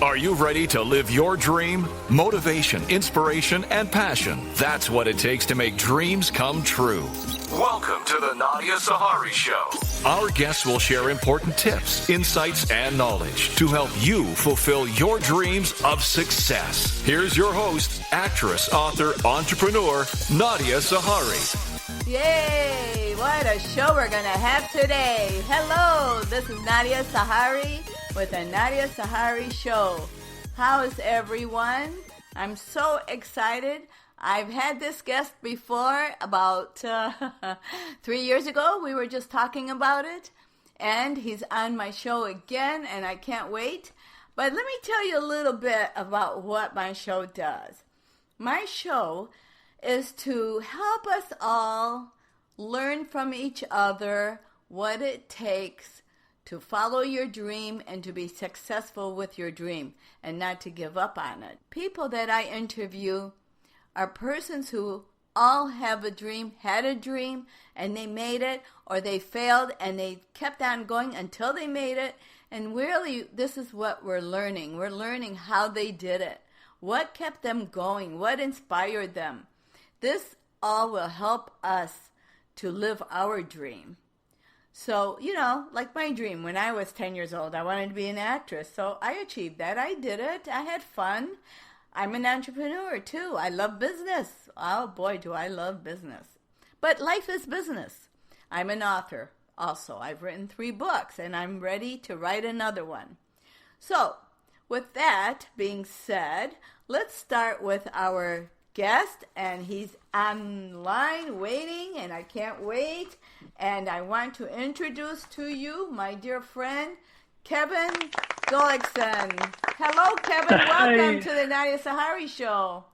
Are you ready to live your dream? Motivation, inspiration, and passion. That's what it takes to make dreams come true. Welcome to the Nadia Sahari Show. Our guests will share important tips, insights, and knowledge to help you fulfill your dreams of success. Here's your host, actress, author, entrepreneur, Nadia Sahari. Yay! What a show we're going to have today. Hello, this is Nadia Sahari with the Nadia Sahari Show. How is everyone? I'm so excited. I've had this guest before about 3 years ago. We were just talking about it. And he's on my show again, and I can't wait. But let me tell you a little bit about what my show does. My show is to help us all learn from each other what it takes to follow your dream and to be successful with your dream and not to give up on it. People that I interview are persons who all have a dream, had a dream, and they made it, or they failed and they kept on going until they made it. And really, this is what we're learning. We're learning how they did it. What kept them going? What inspired them? This all will help us to live our dream. So, like my dream, when I was 10 years old, I wanted to be an actress. So I achieved that. I did it. I had fun. I'm an entrepreneur, too. I love business. Oh, boy, do I love business. But life is business. I'm an author also. I've written 3 books, and I'm ready to write another one. So, with that being said, let's start with our guest, and he's online waiting, and I can't wait. And I want to introduce to you my dear friend, Kevin Gullickson. Hello, Kevin. Welcome to the Nadia Sahari Show.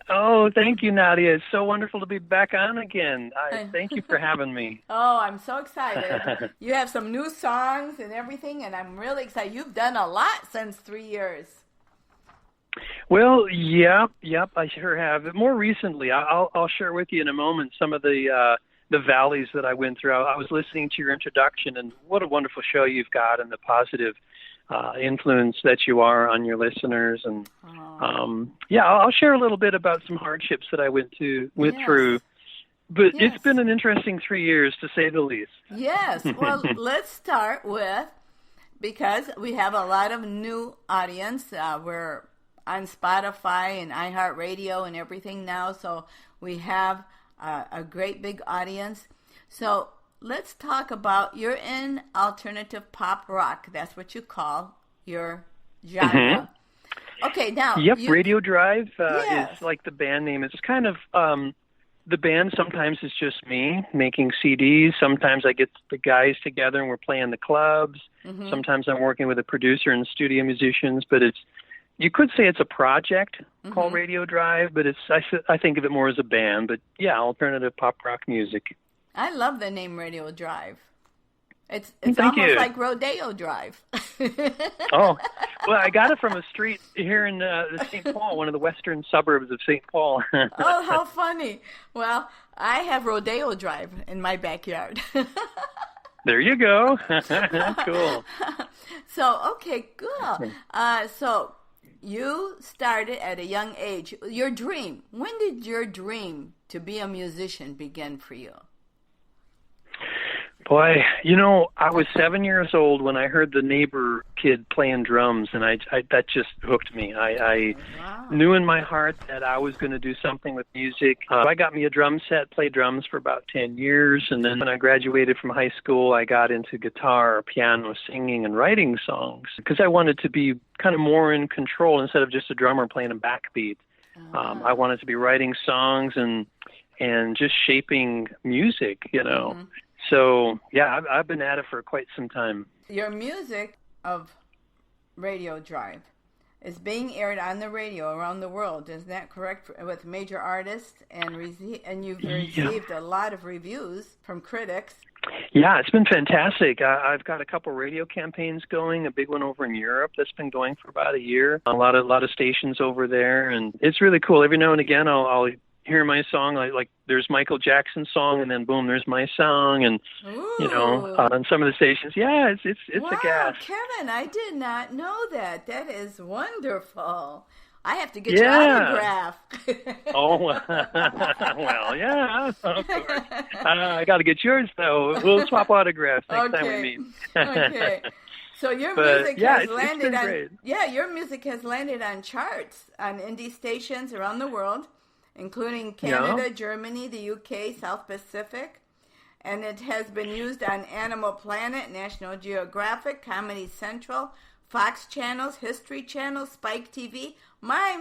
Oh, thank you, Nadia. It's so wonderful to be back on again. Thank you for having me. Oh, I'm so excited. You have some new songs and everything, and I'm really excited. You've done a lot since 3 years. Well, yep, I sure have. More recently, I'll share with you in a moment some of the valleys that I went through. I was listening to your introduction, and what a wonderful show you've got, and the positive influence that you are on your listeners. And I'll share a little bit about some hardships that I went through. But It's been an interesting 3 years, to say the least. Yes. Well, let's start with, because we have a lot of new audience. We're on Spotify and iHeartRadio and everything now, so we have a great big audience. So let's talk about, you're in alternative pop rock. That's what you call your genre. Mm-hmm. Okay, now. Yep, Radio Drive is like the band name. It's kind of, the band sometimes is just me making CDs. Sometimes I get the guys together and we're playing the clubs. Mm-hmm. Sometimes I'm working with a producer and studio musicians, but you could say it's a project called Radio Drive, but I think of it more as a band. But yeah, alternative pop rock music. I love the name Radio Drive. It's almost like Rodeo Drive. Oh, well, I got it from a street here in St. Paul, one of the western suburbs of St. Paul. Oh, how funny. Well, I have Rodeo Drive in my backyard. There you go. Cool. So, okay, good. So you started at a young age. Your dream. When did your dream to be a musician begin for you? Boy, I was 7 years old when I heard the neighbor kid playing drums, and that just hooked me. I knew in my heart that I was going to do something with music. I got me a drum set, played drums for about 10 years, and then when I graduated from high school, I got into guitar, piano, singing, and writing songs because I wanted to be kind of more in control instead of just a drummer playing a backbeat. I wanted to be writing songs and just shaping music, Mm-hmm. So, yeah, I've been at it for quite some time. Your music of Radio Drive is being aired on the radio around the world. Isn't that correct? With major artists, and you've received a lot of reviews from critics. Yeah, it's been fantastic. I've got a couple radio campaigns going, a big one over in Europe that's been going for about a year. A lot of stations over there, and it's really cool. Every now and again, I'll hear my song, like there's Michael Jackson's song, and then boom, there's my song, and on some of the stations, it's wow, a gas. Kevin, I did not know that. That is wonderful. I have to get your autograph. Oh, well, yeah, of course. I got to get yours, though. We'll swap autographs next time we meet. Okay. So your music has landed on your music has landed on charts on indie stations around the world, including Canada, Germany, the UK, South Pacific, and it has been used on Animal Planet, National Geographic, Comedy Central, Fox Channels, History Channel, Spike TV. My.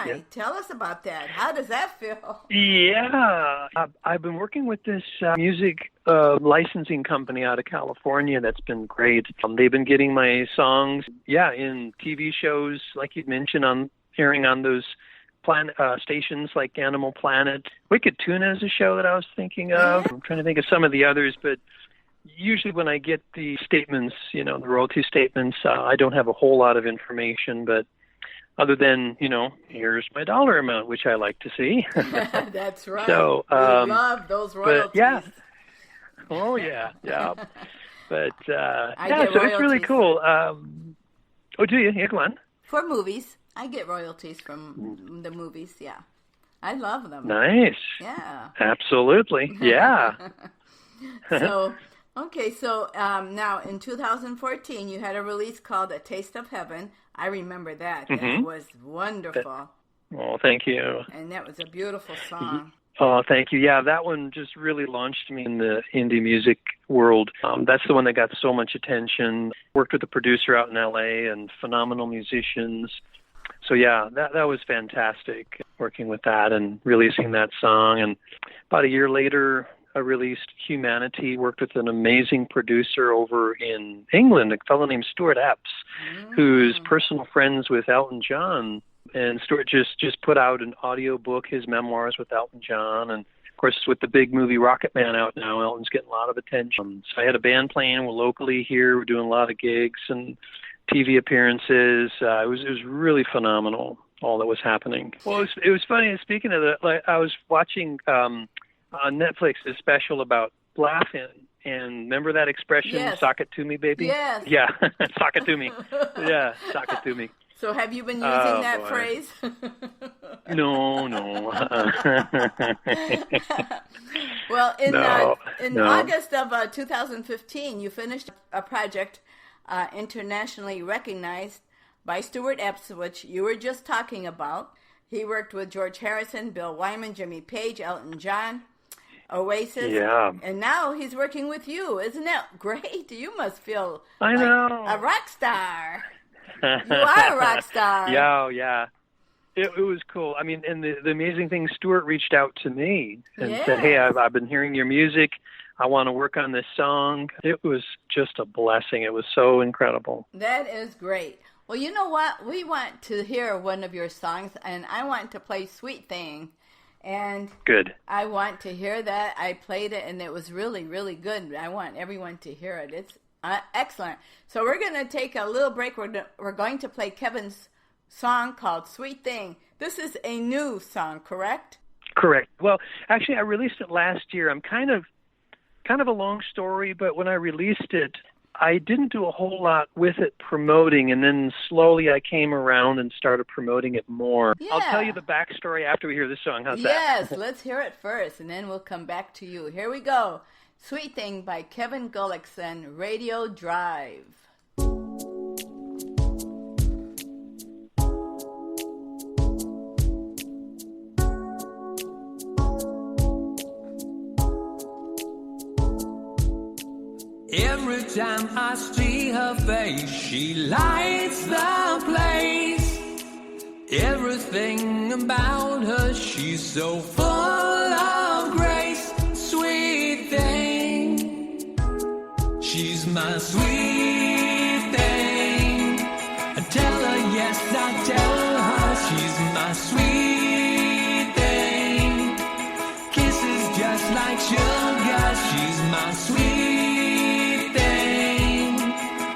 Yeah. Tell us about that. How does that feel? Yeah. I've been working with this music licensing company out of California that's been great. They've been getting my songs, in TV shows, like you mentioned, airing on those stations like Animal Planet. Wicked Tuna is a show that I was thinking of. I'm trying to think of some of the others, but usually when I get the statements, the royalty statements, I don't have a whole lot of information, but other than, here's my dollar amount, which I like to see. That's right. So, we love those royalties. But, oh, yeah. But, so royalties. it's really cool. Oh, do you? Yeah, go on. For movies. I get royalties from the movies, I love them. Nice. Yeah. Absolutely. Yeah. So now in 2014, you had a release called A Taste of Heaven. I remember that. Mm-hmm. That was wonderful. Thank you. And that was a beautiful song. Oh, thank you. Yeah, that one just really launched me in the indie music world. That's the one that got so much attention. Worked with a producer out in LA and phenomenal musicians. So that was fantastic, working with that and releasing that song. And about a year later, I released Humanity, worked with an amazing producer over in England, a fellow named Stuart Epps, who's personal friends with Elton John. And Stuart just put out an audio book, his memoirs with Elton John. And, of course, with the big movie Rocket Man out now, Elton's getting a lot of attention. So I had a band playing locally here. We're doing a lot of gigs and TV appearances. It was really phenomenal, all that was happening. Well, it was funny. Speaking of that, I was watching on Netflix a special about laughing. And remember that expression, sock it to me, baby? Yes. Yeah, sock it to me. Yeah, sock it to me. So have you been using that phrase? No. Well, in August of 2015, you finished a project internationally recognized by Stuart Epps, which you were just talking about. He worked with George Harrison, Bill Wyman, Jimmy Page, Elton John, Oasis. Yeah. And now he's working with you. Isn't that great? You must feel like a rock star. You are a rock star. Yeah. It was cool. I mean, and the amazing thing, Stuart reached out to me and said, hey, I've been hearing your music. I want to work on this song. It was just a blessing. It was so incredible. That is great. Well, you know what? We want to hear one of your songs, and I want to play Sweet Thing. And good. I want to hear that. I played it, and it was really, really good. I want everyone to hear it. It's excellent. So we're going to take a little break. We're going to play Kevin's song called Sweet Thing. This is a new song, correct? Correct. Well, actually, I released it last year. I'm kind of a long story, but when I released it, I didn't do a whole lot with it promoting, and then slowly I came around and started promoting it more. Yeah. I'll tell you the backstory after we hear this song. How's that? Yes, let's hear it first, and then we'll come back to you. Here we go. Sweet Thing by Kevin Gullickson, Radio Drive. Every time I see her face, she lights the place. Everything about her, she's so full of grace. Sweet thing, she's my sweet thing. I tell her yes, I tell her she's my sweet thing. Kisses just like sugar, she's my sweet.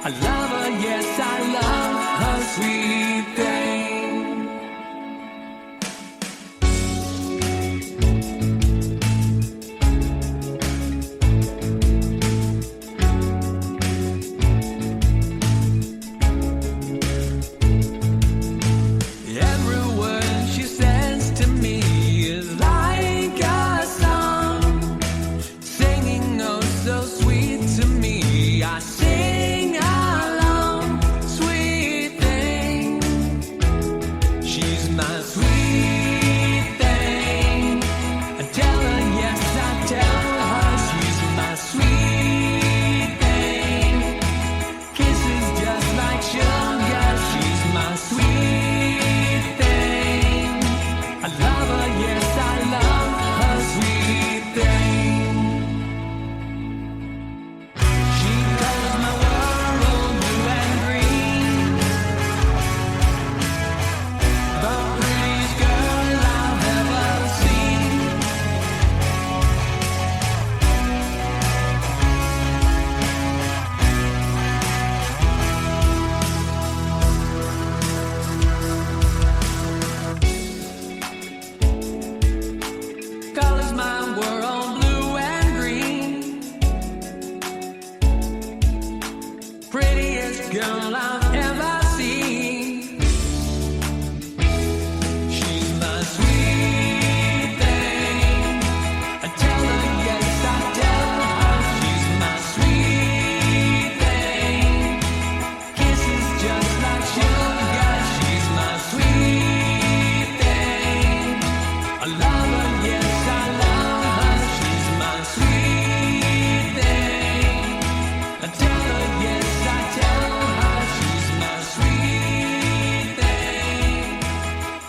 I love her, yes, I love her, sweet thing. have I seen? She's my sweet thing. I tell her yes, I tell her she's my sweet thing. Kisses just like sugar, she's my sweet thing. I love her, yes, I love her, she's my sweet thing. I tell her yes, I tell her she's my sweet thing.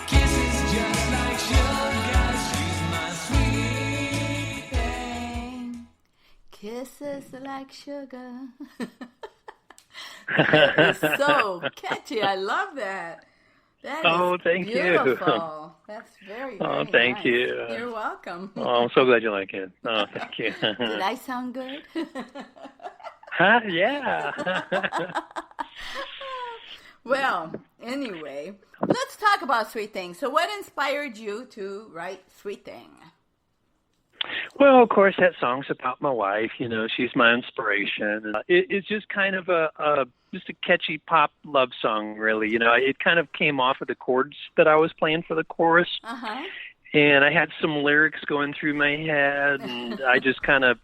Kisses just like sugar, she's my sweet Thing. Kisses like sugar. It's so catchy. I love that. That is Oh, thank you. beautiful. That's very, very Oh, thank nice. you. You're welcome. Oh, I'm so glad you like it. Oh, thank you. Did I sound good? Huh? Yeah. Well, anyway, let's talk about Sweet Thing. So what inspired you to write Sweet Thing? Well, of course, that song's about my wife. You know, she's my inspiration. And it's just kind of just a catchy pop love song, really. You know, it kind of came off of the chords that I was playing for the chorus. Uh-huh. And I had some lyrics going through my head, and I just kind of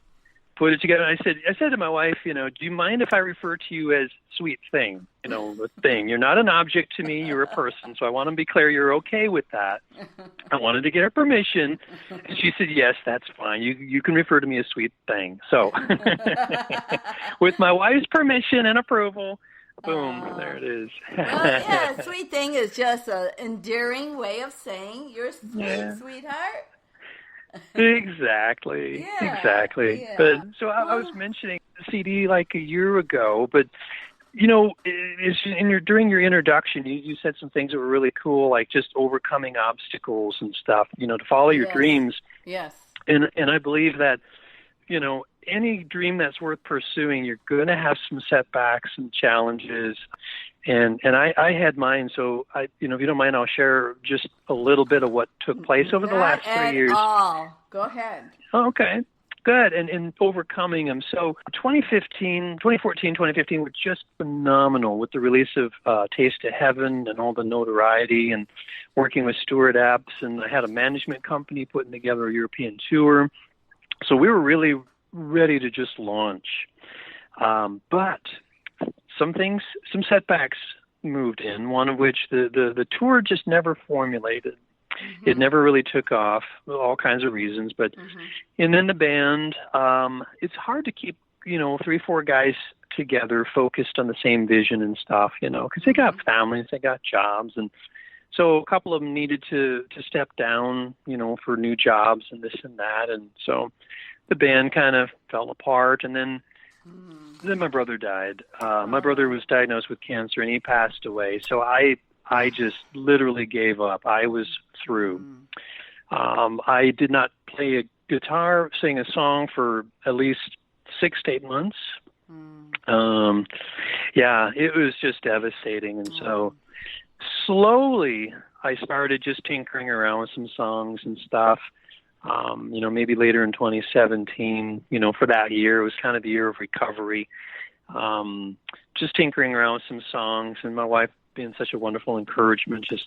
put it together. I said to my wife, you know, do you mind if I refer to you as Sweet Thing? You know, the thing. You're not an object to me. You're a person. So I want to be clear. You're okay with that. I wanted to get her permission, and she said, yes, that's fine. You can refer to me as Sweet Thing. So with my wife's permission and approval, boom, there it is. Well, yeah, Sweet Thing is just an endearing way of saying you're sweet, Yeah. sweetheart. Exactly. Yeah, Exactly. yeah. But so I was mentioning the CD like a year ago, but you know, during your introduction, you said some things that were really cool, like just overcoming obstacles and stuff. You know, to follow your Yes. dreams. Yes. And I believe that, you know, any dream that's worth pursuing, you're going to have some setbacks and challenges. And I had mine, so if you don't mind, I'll share just a little bit of what took place over the last 3 years. All. Go ahead. Oh, okay, good. And overcoming them. So 2014, 2015 were just phenomenal with the release of Taste of Heaven and all the notoriety and working with Stewart Epps. And I had a management company putting together a European tour. So we were really ready to just launch. But some setbacks moved in, one of which the tour just never formulated. Mm-hmm. It never really took off, all kinds of reasons. But and then the band, it's hard to keep, 3-4 guys together focused on the same vision and stuff, because they got families, they got jobs. And so a couple of them needed to step down, for new jobs and this and that. And so the band kind of fell apart. And then my brother died. My brother was diagnosed with cancer, and he passed away. So I just literally gave up. I was through. I did not play a guitar, sing a song for at least 6 to 8 months. It was just devastating. And so slowly I started just tinkering around with some songs and stuff. Maybe later in 2017, for that year, it was kind of the year of recovery. Just tinkering around with some songs, and my wife being such a wonderful encouragement, just,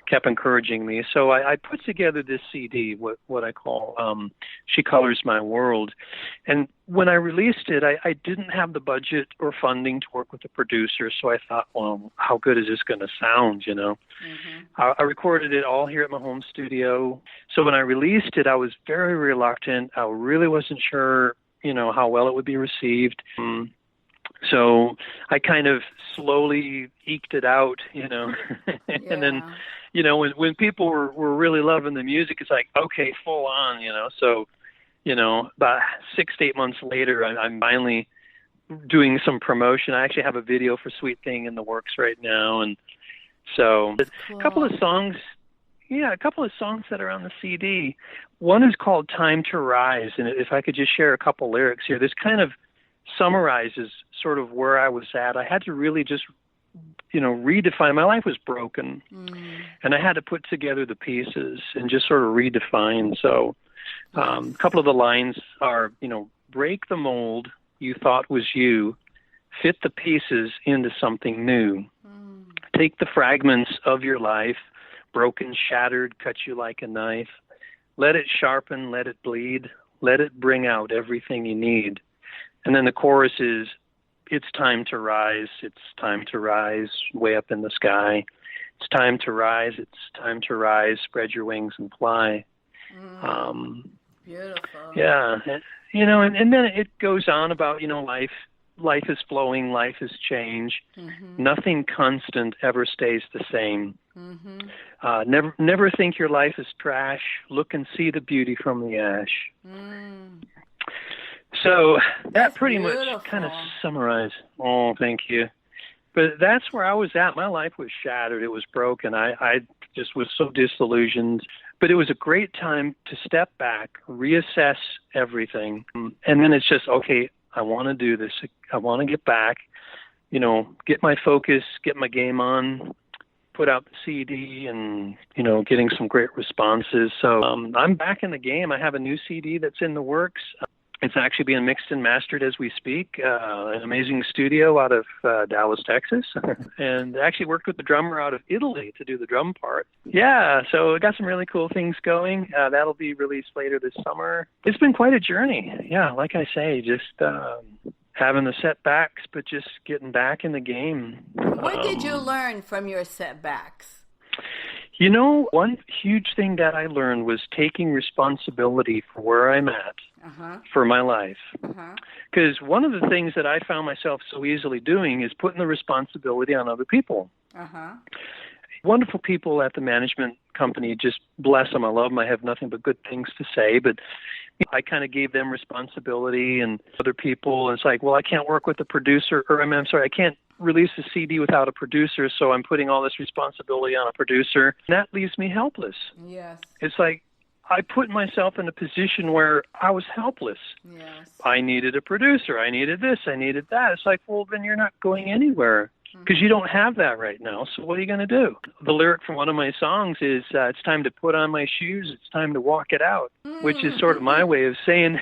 kept encouraging me. So I put together this CD, what I call She Colors My World. And when I released it, I didn't have the budget or funding to work with the producer, so I thought, well, how good is this going to sound, I recorded it all here at my home studio. So when I released it, I was very reluctant. I really wasn't sure, how well it would be received. So I kind of slowly eked it out, and then, when people were really loving the music, it's like, okay, full on, so, about 6 to 8 months later, I'm finally doing some promotion. I actually have a video for Sweet Thing in the works right now. And so Cool. a couple of songs that are on the CD. One is called Time to Rise. And if I could just share a couple lyrics here, this kind of summarizes sort of where I was at. I had to really just, redefine. My life was broken, and I had to put together the pieces and just sort of redefine. So a couple of the lines are, break the mold you thought was you, fit the pieces into something new. Take the fragments of your life, broken, shattered, cut you like a knife. Let it sharpen, let it bleed, let it bring out everything you need. And then the chorus is, it's time to rise, it's time to rise, way up in the sky. It's time to rise, it's time to rise, spread your wings and fly. Beautiful. Yeah, and then it goes on about, life is flowing, life is change. Nothing constant ever stays the same. Never think your life is trash. Look and see the beauty from the ash. So that pretty much kind of summarized. Oh, thank you. But that's where I was at. My life was shattered. It was broken. I just was so disillusioned. But it was a great time to step back, reassess everything. And then it's just, okay, I want to do this. I want to get back, get my focus, get my game on, put out the CD and, getting some great responses. So I'm back in the game. I have a new CD that's in the works. It's actually being mixed and mastered as we speak. An amazing studio out of Dallas, Texas. And I actually worked with the drummer out of Italy to do the drum part. Yeah, so I got some really cool things going. That'll be released later this summer. It's been quite a journey. Yeah, like I say, just having the setbacks, but just getting back in the game. What did you learn from your setbacks? One huge thing that I learned was taking responsibility for where I'm at for my life. Because one of the things that I found myself so easily doing is putting the responsibility on other people. Wonderful people at the management company, just bless them. I love them. I have nothing but good things to say. But I kind of gave them responsibility and other people. And it's like, well, I can't work with the producer, or I'm sorry, I can't release a CD without a producer, so I'm putting all this responsibility on a producer. And that leaves me helpless. Yes. It's like I put myself in a position where I was helpless. Yes. I needed a producer. I needed this. I needed that. It's like, well, then you're not going anywhere because you don't have that right now. So what are you going to do? The lyric from one of my songs is, it's time to put on my shoes. It's time to walk it out, which is sort of my way of saying,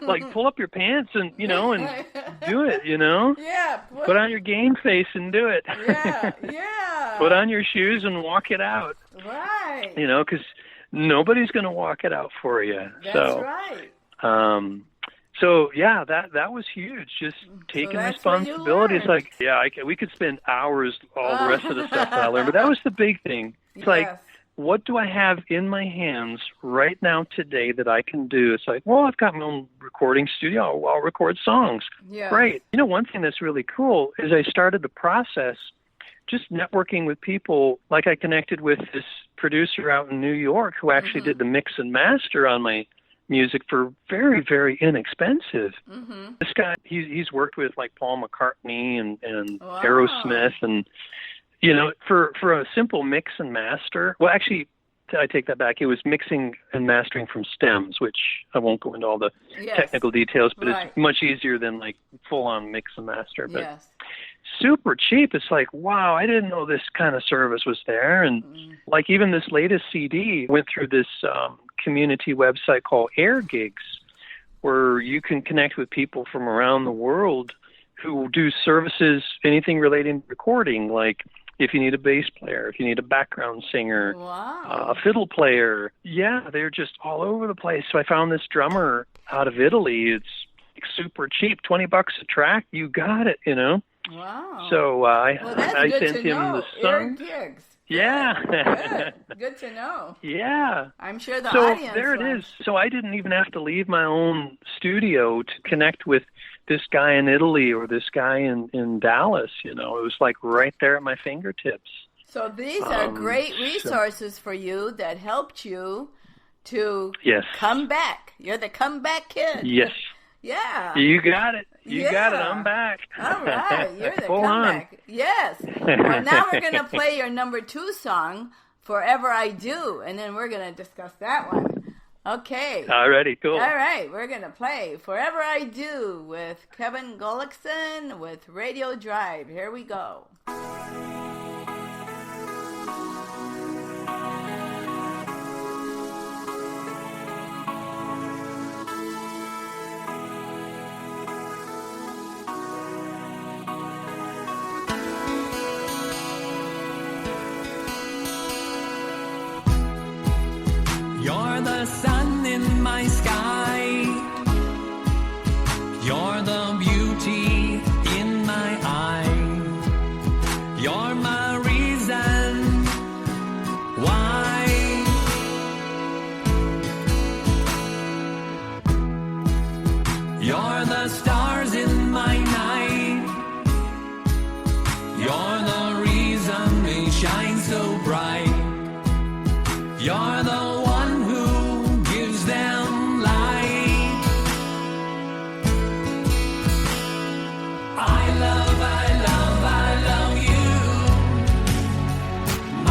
like pull up your pants and, and do it, Yeah. Put on your game face and do it. Yeah. Put on your shoes and walk it out. Right. Because nobody's going to walk it out for you. That's right. So yeah, that was huge. Just taking responsibility. It's like, we could spend hours all the rest of the stuff that I learned, but that was the big thing. It's like, what do I have in my hands right now today that I can do? It's like, well, I've got my own recording studio. I'll record songs. Yeah. Great. One thing that's really cool is I started the process just networking with people. Like I connected with this producer out in New York who actually did the mix and master on my music for very, very inexpensive. This guy, he's worked with like Paul McCartney and Aerosmith, and for a simple mix and master. Well, actually, I take that back. It was mixing and mastering from stems, which I won't go into all the technical details, but it's much easier than like full on mix and master. But super cheap. It's like, wow, I didn't know this kind of service was there. And like even this latest CD went through this community website called Air Gigs, where you can connect with people from around the world who do services, anything relating to recording, like if you need a bass player, if you need a background singer, a fiddle player. Yeah, they're just all over the place. So I found this drummer out of Italy. It's super cheap, $20 a track. You got it, Wow. So I sent him the song. Gigs. Yeah. Good to know. Yeah. I'm sure the so audience. There it is. So I didn't even have to leave my own studio to connect with this guy in Italy or this guy in Dallas. It was like right there at my fingertips. So these are great resources for you that helped you to come back. You're the comeback kid. Yes. Yeah. You got it. You got it. I'm back. All right. You're the Full comeback. on. Yes. Well, now we're going to play your number 2 song, Forever I Do, and then we're going to discuss that one. Okay. All righty. Cool. All right. We're going to play Forever I Do with Kevin Gullickson with Radio Drive. Here we go. the sun in my sky. You're the beauty in my eye. You're my reason why. You're the stars in my night. You're the reason they shine so bright. You're the one who gives them light. I love you.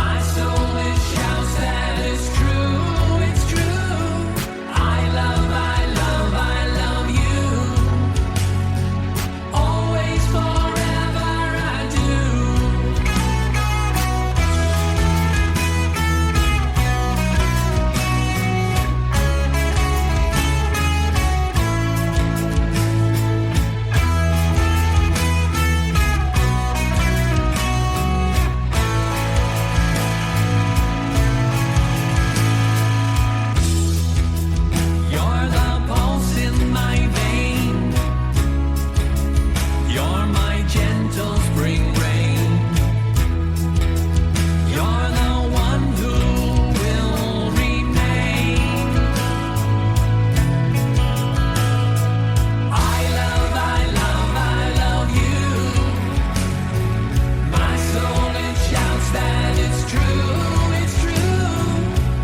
My soul, it shouts that it's true, it's true. I love you. Always, forever, I do. You're the pulse in my vein. You're my gentle spring rain. You're the one who will remain. I love you. My soul, it shouts that it's true, it's true.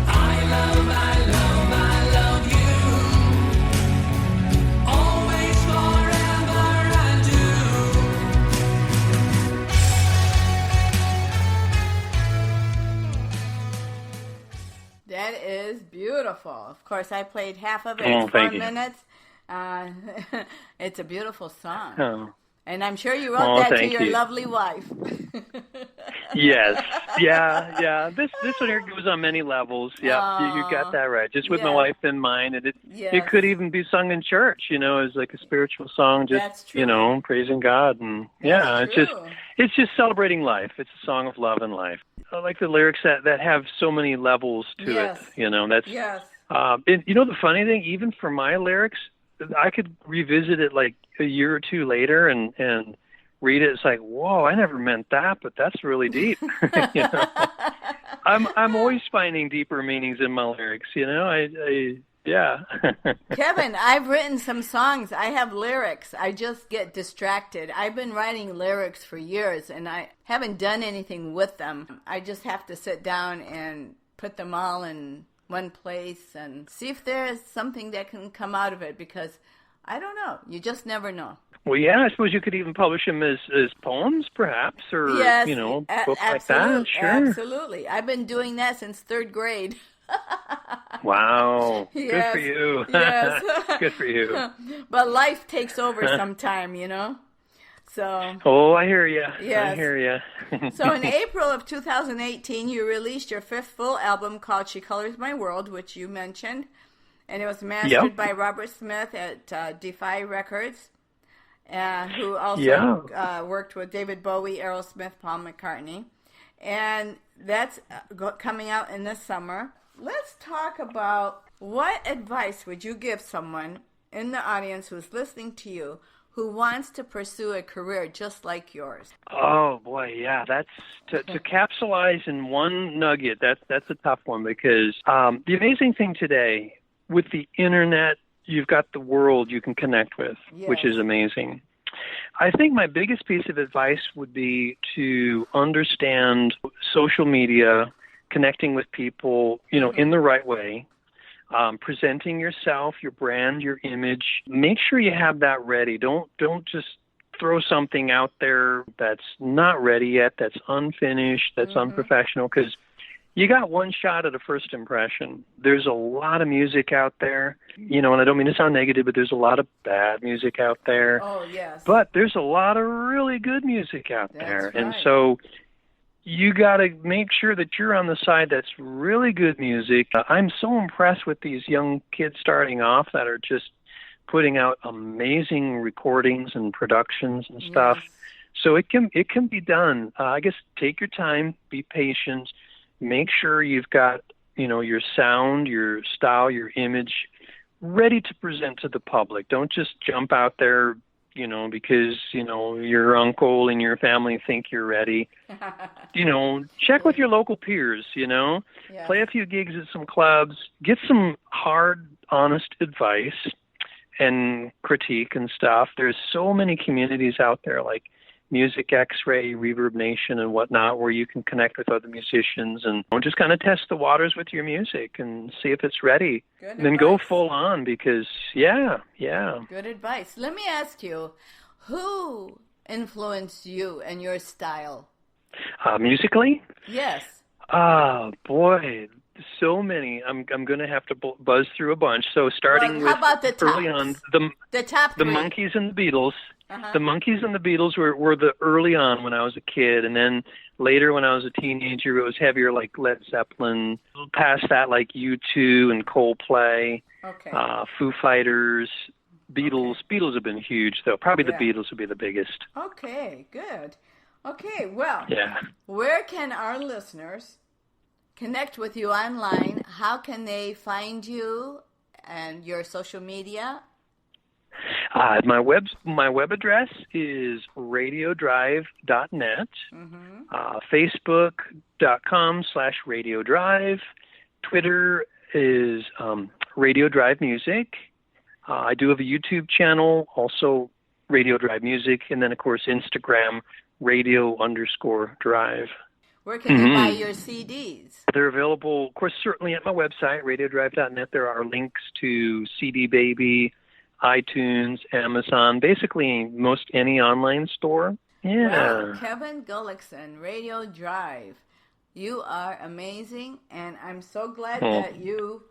I love you. Always, forever, I do. That is beautiful. Of course, I played half of it. Oh, It's 4 thank you. minutes. It's a beautiful song. Oh. And I'm sure you wrote Oh, that to thank your you. lovely wife. Yes. Yeah. This one here goes on many levels. Yeah, you got that right. Just with my Yeah. wife in mind, and Yes. it could even be sung in church. As like a spiritual song, That's just true. praising God, and That's it's just celebrating life. It's a song of love and life. I like the lyrics that have so many levels to Yes. it. That's Yes. and, the funny thing, even for my lyrics, I could revisit it like a year or two later and read it. It's like, whoa, I never meant that, but that's really deep. I'm always finding deeper meanings in my lyrics. Yeah. Kevin, I've written some songs. I have lyrics. I just get distracted. I've been writing lyrics for years, and I haven't done anything with them. I just have to sit down and put them all in one place and see if there's something that can come out of it, because I don't know. You just never know. Well, yeah, I suppose you could even publish them as poems, perhaps, or, Yes, books like that. Sure. Absolutely. I've been doing that since 3rd grade. Wow. Yes, Good for you. yes. Good for you. But life takes over sometime, So, Oh, I hear you. Yes. I hear you. so in April of 2018, you released your 5th full album called She Colors My World, which you mentioned. And it was mastered Yep. by Robert Smith at Defy Records, who also worked with David Bowie, Aerosmith, Paul McCartney. And that's coming out in this summer. Let's talk about what advice would you give someone in the audience who's listening to you who wants to pursue a career just like yours? Oh boy, yeah, that's to capsulize in one nugget. That's a tough one, because the amazing thing today with the internet, you've got the world you can connect with, which is amazing. I think my biggest piece of advice would be to understand social media, connecting with people, in the right way. Presenting yourself, your brand, your image. Make sure you have that ready. Don't just throw something out there that's not ready yet, that's unfinished, that's unprofessional, because you got one shot at a first impression. There's a lot of music out there, and I don't mean to sound negative, but there's a lot of bad music out there. Oh, yes. But there's a lot of really good music out there. That's And right. so you got to make sure that you're on the side that's really good music. I'm so impressed with these young kids starting off that are just putting out amazing recordings and productions and stuff. Yes. So it can be done. I guess take your time, be patient, make sure you've got your sound, your style, your image ready to present to the public. Don't just jump out there, because, your uncle and your family think you're ready. Check with your local peers, Yeah. Play a few gigs at some clubs, get some hard, honest advice and critique and stuff. There's so many communities out there like Music X-Ray, Reverb Nation, and whatnot, where you can connect with other musicians and just kind of test the waters with your music and see if it's ready. Good Then advice. go full on because, yeah. Good advice. Let me ask you, who influenced you and your style? Musically? Yes. Boy, so many. I'm going to have to buzz through a bunch. So starting How about the with early tops? on, The top the three. Monkees and the Beatles. Uh-huh. The Monkees and the Beatles were the early on when I was a kid, and then later when I was a teenager, it was heavier like Led Zeppelin. Past that, like U2 and Coldplay, Okay. Foo Fighters, Beatles. Okay. Beatles have been huge, though. Probably Yeah. the Beatles would be the biggest. Okay, good. Okay, well, Yeah. where can our listeners connect with you online? How can they find you and your social media? My web address is radiodrive.net, Facebook.com/radiodrive, Twitter is Radio Drive Music. I do have a YouTube channel, also Radio Drive Music, and then of course Instagram, radio_drive. Where can they buy your CDs? They're available, of course, certainly at my website, radiodrive.net. There are links to CD Baby, iTunes, Amazon, basically most any online store. Yeah. Wow, Kevin Gullickson, Radio Drive. You are amazing, and I'm so glad that you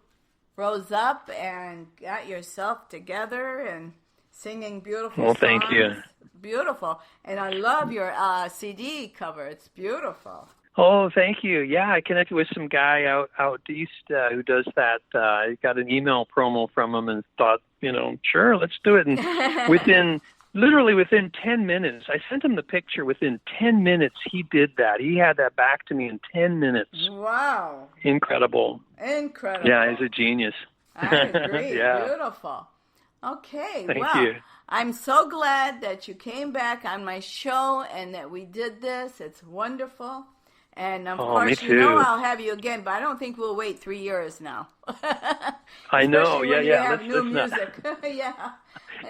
rose up and got yourself together and singing beautiful songs. Thank you. Beautiful. And I love your CD cover. It's beautiful. Oh, thank you. Yeah, I connected with some guy out east who does that. I got an email promo from him and thought, sure, let's do it. And literally within 10 minutes, I sent him the picture. Within 10 minutes, he did that. He had that back to me in 10 minutes. Wow. Incredible. Incredible. Yeah, he's a genius. I agree. Yeah. Beautiful. Okay. Thank well, you. I'm so glad that you came back on my show and that we did this. It's wonderful. And of me course, too. I'll have you again, but I don't think we'll wait 3 years now. I know. Especially Yeah, when yeah. You have new let's music. Yeah.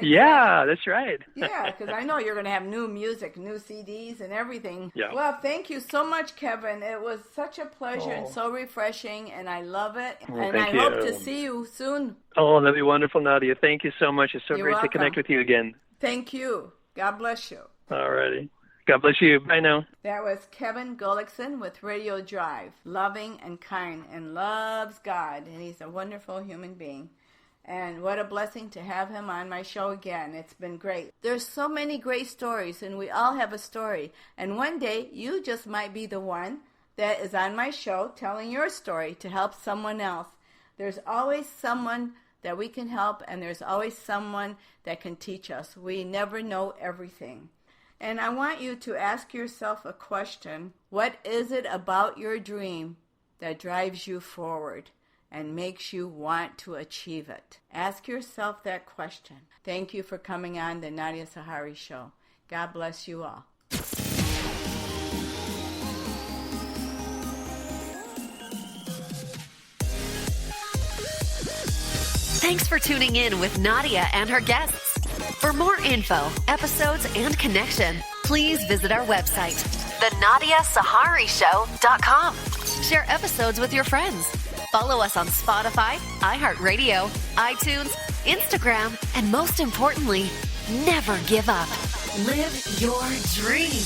Yeah, that's right. Yeah, because I know you're going to have new music, new CDs, and everything. Yeah. Well, thank you so much, Kevin. It was such a pleasure and so refreshing, and I love it. And I thank hope you. to see you soon. Oh, that'd be wonderful, Nadia. Thank you so much. It's so You're great welcome. to connect with you again. Thank you. God bless you. All righty. God bless you. Bye now. That was Kevin Gullickson with Radio Drive, loving and kind, and loves God, and he's a wonderful human being. And what a blessing to have him on my show again. It's been great. There's so many great stories, and we all have a story. And one day, you just might be the one that is on my show telling your story to help someone else. There's always someone that we can help, and there's always someone that can teach us. We never know everything. And I want you to ask yourself a question. What is it about your dream that drives you forward and makes you want to achieve it? Ask yourself that question. Thank you for coming on the Nadia Sahari Show. God bless you all. Thanks for tuning in with Nadia and her guests. For more info, episodes, and connection, please visit our website, thenadiasaharishow.com. Share episodes with your friends. Follow us on Spotify, iHeartRadio, iTunes, Instagram, and most importantly, never give up. Live your dream.